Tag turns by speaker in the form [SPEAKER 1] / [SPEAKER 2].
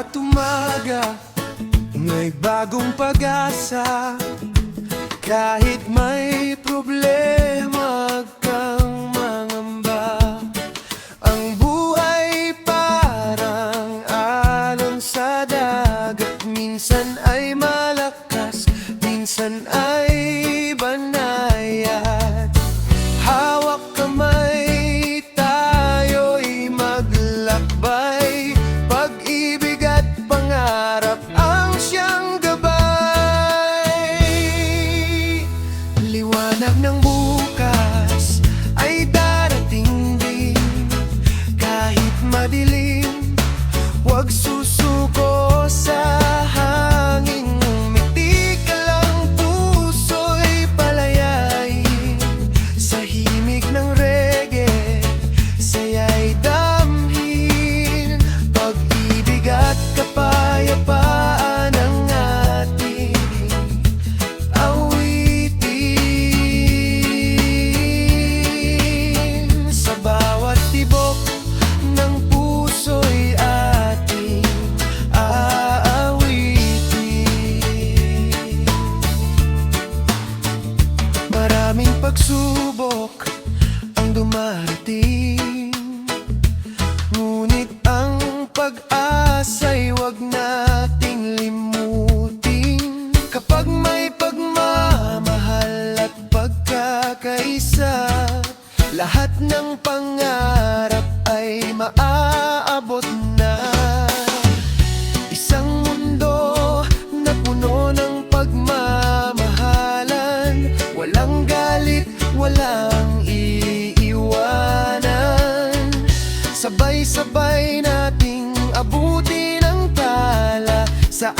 [SPEAKER 1] Bawat umaga may bagong pag-asa. Kahit may problema, huwag kang mangamba. Ang buhay parang alon sa dagat. Minsan ay malakas, minsan ay banayad. Hawak kamay, tayo'y maglakbay. Pag-ibig at pangarap ang siyang gabay. Liwanag ng bukas ay darating din. Kahit madilim, huwag susuko sa hangin. Ngumiti ka lang, puso'y palayain. Sa himig ng reggae, saya'y damhin. Pag-ibig at kapayapaan ang ating awitin. Sa bawat tibok ng puso'y ating aawitin. Maraming pagsubok ang dumarating, ngunit ang pag-asa'y huwag nating limutin. Kapag may pagmamahal at pagkakaisa, lahat ng pangarap ay maaabot na. Isang mundo na puno ng pagmamahalan, walang galit, walang iiwanan. Sabay-sabay nating abutin ang tala sa